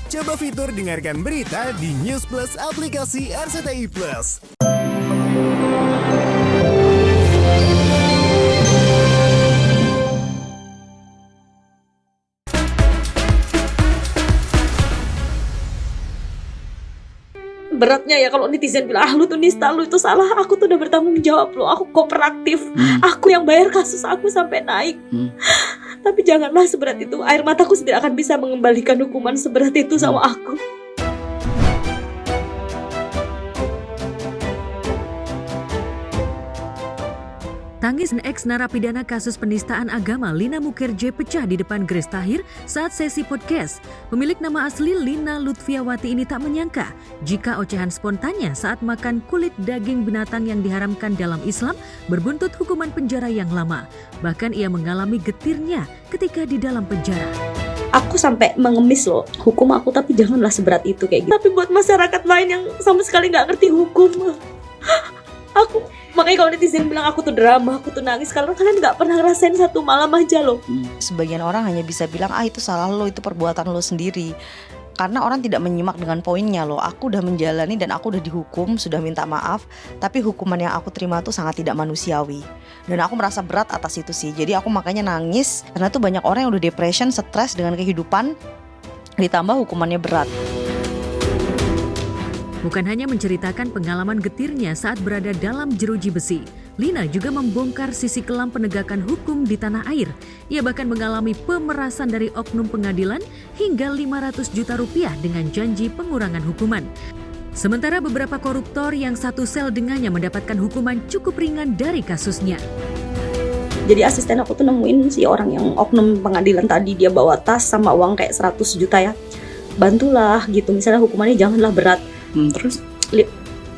Coba fitur dengarkan berita di News Plus aplikasi RCTI Plus. Beratnya ya kalau netizen bilang, lu tuh nista, lu itu salah. Aku tuh udah bertanggung jawab loh, aku kooperatif. Aku yang bayar kasus aku sampai naik. Tapi janganlah seberat itu. Air mataku tidak akan bisa mengembalikan hukuman seberat itu sama aku. Tangis ex-narapidana kasus penistaan agama Lina Mukherjee pecah di depan Grace Tahir saat sesi podcast. Pemilik nama asli Lina Lutfiawati ini tak menyangka jika ocehan spontannya saat makan kulit daging binatang yang diharamkan dalam Islam berbuntut hukuman penjara yang lama. Bahkan ia mengalami getirnya ketika di dalam penjara. Aku sampai mengemis loh, hukum aku tapi janganlah seberat itu kayak gitu. Tapi buat masyarakat lain yang sama sekali gak ngerti hukum, makanya kalau netizen bilang aku tuh drama, aku tuh nangis, karena kalian gak pernah ngerasain satu malam aja loh. Sebagian orang hanya bisa bilang, itu salah lo, itu perbuatan lo sendiri. Karena orang tidak menyimak dengan poinnya loh. Aku udah menjalani dan aku udah dihukum, sudah minta maaf. Tapi hukuman yang aku terima tuh sangat tidak manusiawi. Dan aku merasa berat atas itu sih. Jadi aku makanya nangis, karena tuh banyak orang yang udah depression, stres dengan kehidupan, ditambah hukumannya berat. Bukan hanya menceritakan pengalaman getirnya saat berada dalam jeruji besi, Lina juga membongkar sisi kelam penegakan hukum di tanah air. Ia bahkan mengalami pemerasan dari oknum pengadilan hingga 500 juta rupiah dengan janji pengurangan hukuman. Sementara beberapa koruptor yang satu sel dengannya mendapatkan hukuman cukup ringan dari kasusnya. Jadi asisten aku tuh nemuin si orang yang oknum pengadilan tadi, dia bawa tas sama uang kayak 100 juta ya. Bantulah gitu, misalnya hukumannya janganlah berat. Terus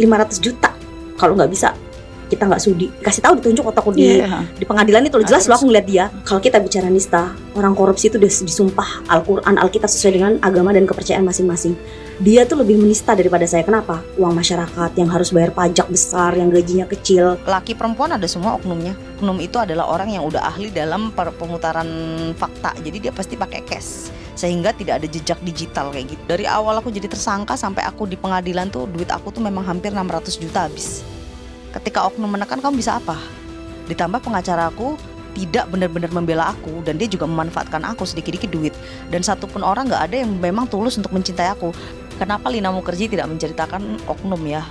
500 juta kalau nggak bisa kita nggak sudi. Kasih tahu, ditunjuk otakku di pengadilan itu jelas lo, aku ngeliat dia. Kalau kita bicara nista, orang korupsi itu udah disumpah Al-Quran, Alkitab sesuai dengan agama dan kepercayaan masing-masing. Dia tuh lebih menista daripada saya. Kenapa? Uang masyarakat yang harus bayar pajak besar, yang gajinya kecil. laki perempuan ada semua oknumnya. Oknum itu adalah orang yang udah ahli dalam pemutaran fakta. Jadi dia pasti pakai cash, sehingga tidak ada jejak digital kayak gitu. Dari awal aku jadi tersangka sampai aku di pengadilan tuh duit aku tuh memang hampir 600 juta habis. Ketika oknum menekan, kamu bisa apa? Ditambah pengacara aku tidak benar-benar membela aku, dan dia juga memanfaatkan aku sedikit-sedikit duit. Dan satupun orang gak ada yang memang tulus untuk mencintai aku. Kenapa Lina Mukherjee tidak menceritakan oknum ya?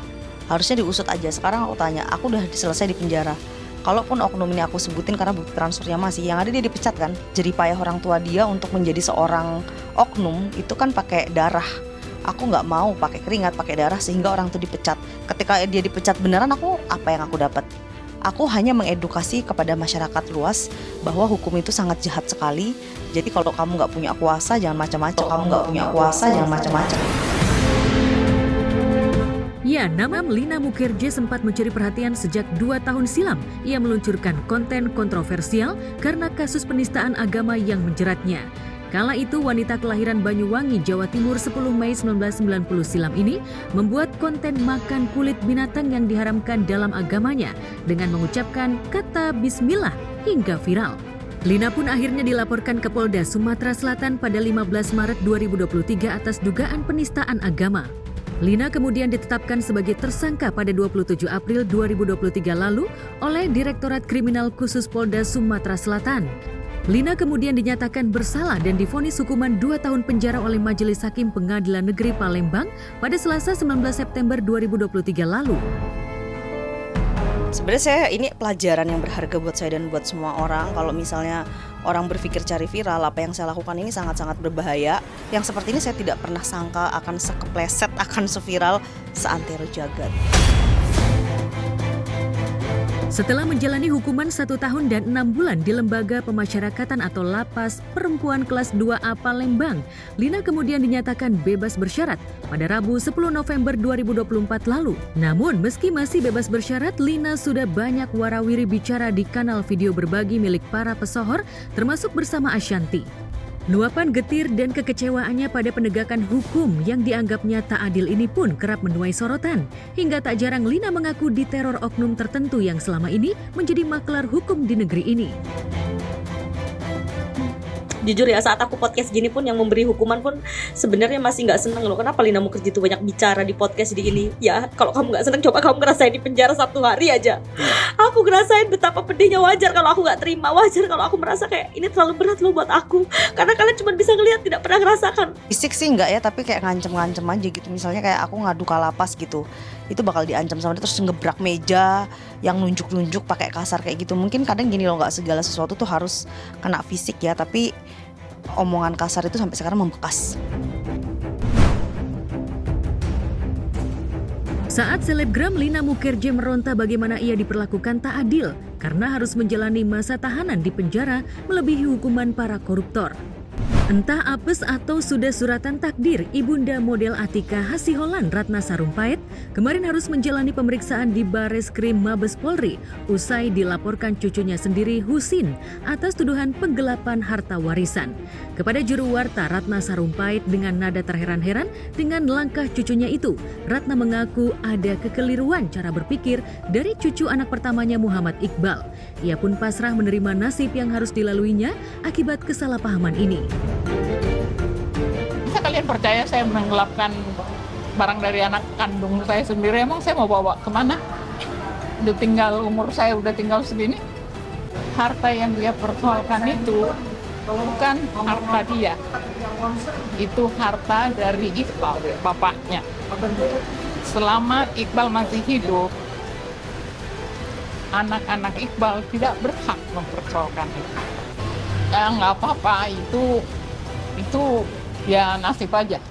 Harusnya diusut aja. Sekarang aku tanya, aku udah selesai di penjara. Kalaupun oknum ini aku sebutin karena bukti transfernya masih, yang ada dia dipecat kan. Jadi payah orang tua dia untuk menjadi seorang oknum itu kan pakai darah. Aku nggak mau pakai keringat, pakai darah sehingga orang itu dipecat. Ketika dia dipecat beneran, apa yang aku dapat? Aku hanya mengedukasi kepada masyarakat luas bahwa hukum itu sangat jahat sekali. Jadi kalau kamu nggak punya kuasa, jangan macam-macam. Ya, nama Lina Mukherjee sempat mencuri perhatian sejak 2 tahun silam. Ia meluncurkan konten kontroversial karena kasus penistaan agama yang menjeratnya. Kala itu wanita kelahiran Banyuwangi, Jawa Timur 10 Mei 1990 silam ini membuat konten makan kulit binatang yang diharamkan dalam agamanya dengan mengucapkan kata bismillah hingga viral. Lina pun akhirnya dilaporkan ke Polda Sumatera Selatan pada 15 Maret 2023 atas dugaan penistaan agama. Lina kemudian ditetapkan sebagai tersangka pada 27 April 2023 lalu oleh Direktorat Kriminal Khusus Polda Sumatera Selatan. Lina kemudian dinyatakan bersalah dan divonis hukuman 2 tahun penjara oleh Majelis Hakim Pengadilan Negeri Palembang pada Selasa 19 September 2023 lalu. Sebenarnya ini pelajaran yang berharga buat saya dan buat semua orang. Kalau misalnya orang berpikir cari viral, apa yang saya lakukan ini sangat-sangat berbahaya. Yang seperti ini saya tidak pernah sangka akan sekepleset, akan seviral seantero jagat. Setelah menjalani hukuman 1 tahun dan 6 bulan di Lembaga Pemasyarakatan atau Lapas Perempuan Kelas 2A Palembang, Lina kemudian dinyatakan bebas bersyarat pada Rabu 10 November 2024 lalu. Namun meski masih bebas bersyarat, Lina sudah banyak warawiri bicara di kanal video berbagi milik para pesohor, termasuk bersama Ashanti. Luapan getir dan kekecewaannya pada penegakan hukum yang dianggapnya tak adil ini pun kerap menuai sorotan. Hingga tak jarang Lina mengaku diteror oknum tertentu yang selama ini menjadi maklar hukum di negeri ini. Jujur ya, saat aku podcast gini pun yang memberi hukuman pun sebenarnya masih nggak seneng loh. Kenapa Lina Mukherjee itu banyak bicara di podcast di ini? Ya kalau kamu nggak seneng, coba kamu ngerasain di penjara 1 hari aja. Aku ngerasain betapa pedihnya. Wajar kalau aku nggak terima, wajar kalau aku merasa kayak ini terlalu berat loh buat aku. Karena kalian cuma bisa ngelihat, tidak pernah ngerasakan. Fisik sih enggak ya, tapi kayak ngancem-ngancem aja gitu. Misalnya kayak aku ngadu kalapas gitu, itu bakal diancam sama dia, terus ngebrak meja, yang nunjuk-nunjuk pakai kasar kayak gitu. Mungkin kadang gini loh, nggak segala sesuatu tuh harus kena fisik ya, tapi omongan kasar itu sampai sekarang membekas. Saat selebgram Lina Mukherjee meronta bagaimana ia diperlakukan tak adil karena harus menjalani masa tahanan di penjara melebihi hukuman para koruptor. Entah apes atau sudah suratan takdir, ibunda model Atika Hasiholan Ratna Sarumpait kemarin harus menjalani pemeriksaan di Bareskrim Mabes Polri usai dilaporkan cucunya sendiri Husin atas tuduhan penggelapan harta warisan. Kepada juru warta Ratna Sarumpait dengan nada terheran-heran dengan langkah cucunya itu, Ratna mengaku ada kekeliruan cara berpikir dari cucu anak pertamanya Muhammad Iqbal. Ia pun pasrah menerima nasib yang harus dilaluinya akibat kesalahpahaman ini. Masa kalian percaya saya menggelapkan barang dari anak kandung saya sendiri? Emang saya mau bawa kemana? Umur saya udah tinggal segini. Harta yang dia persoalkan itu bukan harta dia. Itu harta dari Iqbal, bapaknya. Selama Iqbal masih hidup, anak-anak Iqbal tidak berhak mempersoalkan itu. Nggak apa-apa, itu ya nasib aja.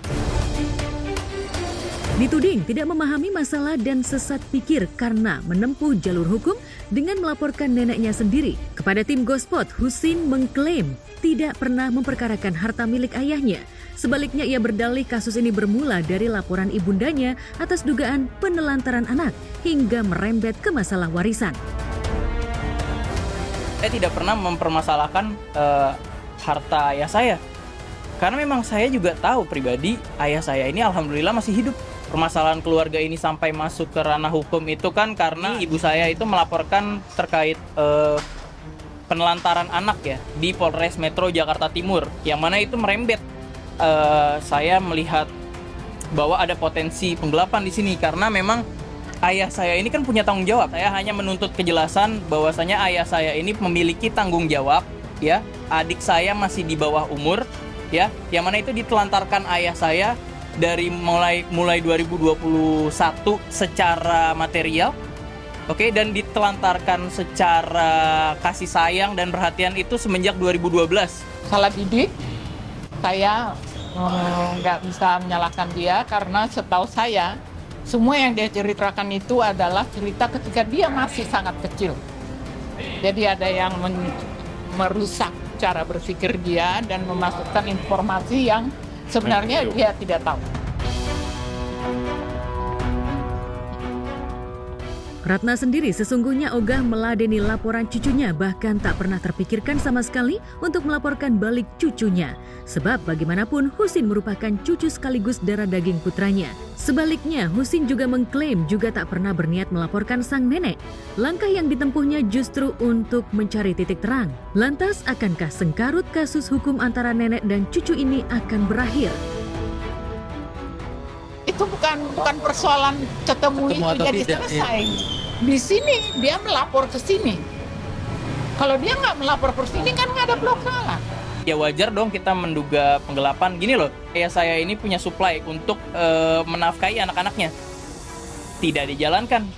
Dituding tidak memahami masalah dan sesat pikir karena menempuh jalur hukum dengan melaporkan neneknya sendiri. Kepada tim Gospot, Husin mengklaim tidak pernah memperkarakan harta milik ayahnya. Sebaliknya ia berdalih kasus ini bermula dari laporan ibundanya atas dugaan penelantaran anak hingga merembet ke masalah warisan. Saya tidak pernah mempermasalahkan harta ayah saya. Karena memang saya juga tahu pribadi ayah saya ini alhamdulillah masih hidup. Permasalahan keluarga ini sampai masuk ke ranah hukum itu kan karena ibu saya itu melaporkan terkait penelantaran anak ya di Polres Metro Jakarta Timur, yang mana itu merembet. Saya melihat bahwa ada potensi penggelapan di sini karena memang ayah saya ini kan punya tanggung jawab. Saya hanya menuntut kejelasan bahwasanya ayah saya ini memiliki tanggung jawab ya. Adik saya masih di bawah umur ya, yang mana itu ditelantarkan ayah saya dari mulai 2021 secara material. Oke, dan ditelantarkan secara kasih sayang dan perhatian itu semenjak 2012. Salah didik, saya nggak bisa menyalahkan dia karena setahu saya semua yang dia ceritakan itu adalah cerita ketika dia masih sangat kecil. Jadi ada yang merusak cara berpikir dia dan memasukkan informasi yang sebenarnya dia tidak tahu. Ratna sendiri sesungguhnya ogah meladeni laporan cucunya, bahkan tak pernah terpikirkan sama sekali untuk melaporkan balik cucunya. Sebab bagaimanapun Husin merupakan cucu sekaligus darah daging putranya. Sebaliknya, Husin juga mengklaim juga tak pernah berniat melaporkan sang nenek. Langkah yang ditempuhnya justru untuk mencari titik terang. Lantas, akankah sengkarut kasus hukum antara nenek dan cucu ini akan berakhir? Itu bukan persoalan ketemu itu jadi selesai. Di sini dia melapor ke sini. Kalau dia nggak melapor ke sini kan nggak ada masalah. Ya wajar dong kita menduga penggelapan. Gini loh, ayah saya ini punya supply untuk menafkahi anak-anaknya. Tidak dijalankan.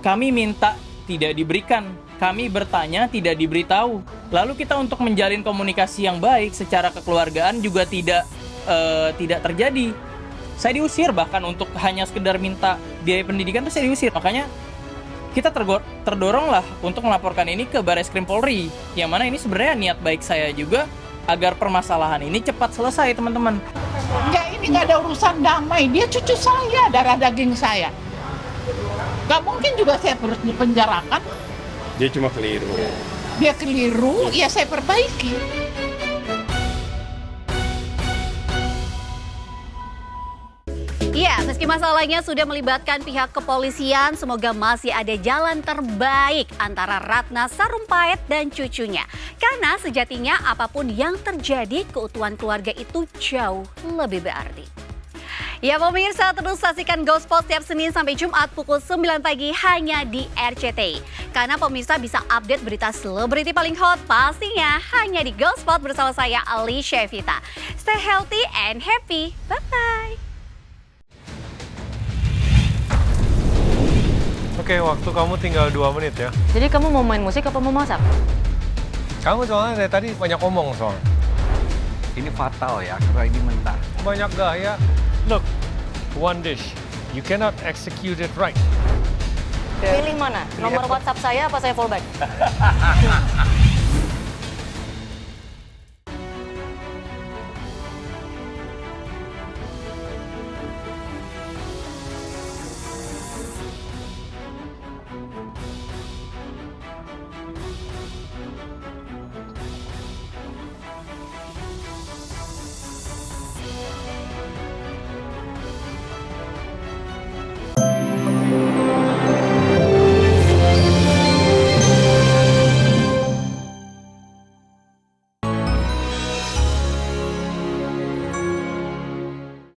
Kami minta, tidak diberikan. Kami bertanya, tidak diberitahu. Lalu kita untuk menjalin komunikasi yang baik secara kekeluargaan juga tidak terjadi. Saya diusir bahkan untuk hanya sekedar minta biaya pendidikan itu saya diusir. Makanya kita terdorong lah untuk melaporkan ini ke Bareskrim Polri. Yang mana ini sebenarnya niat baik saya juga agar permasalahan ini cepat selesai, teman-teman. Enggak, ini nggak ada urusan damai. Dia cucu saya, darah daging saya. Nggak mungkin juga saya harus dipenjarakan. Dia cuma keliru. Dia keliru, ya saya perbaiki. Ya, Meski masalahnya sudah melibatkan pihak kepolisian, semoga masih ada jalan terbaik antara Ratna Sarumpait dan cucunya. Karena sejatinya apapun yang terjadi, keutuhan keluarga itu jauh lebih berarti. Ya pemirsa, terus saksikan Gospel setiap Senin sampai Jumat pukul 9 pagi hanya di RCTI. Karena pemirsa bisa update berita selebriti paling hot pastinya hanya di Gospel bersama saya Alicia Evita. Stay healthy and happy. Bye-bye. Oke, waktu kamu tinggal 2 menit ya. Jadi kamu mau main musik apa mau masak? Kamu soalnya dari tadi banyak omong soalnya. Ini fatal ya, karena ini mentah. Banyak gaya. Look, one dish. You cannot execute it right. Pilih mana? Nomor WhatsApp saya apa saya fallback?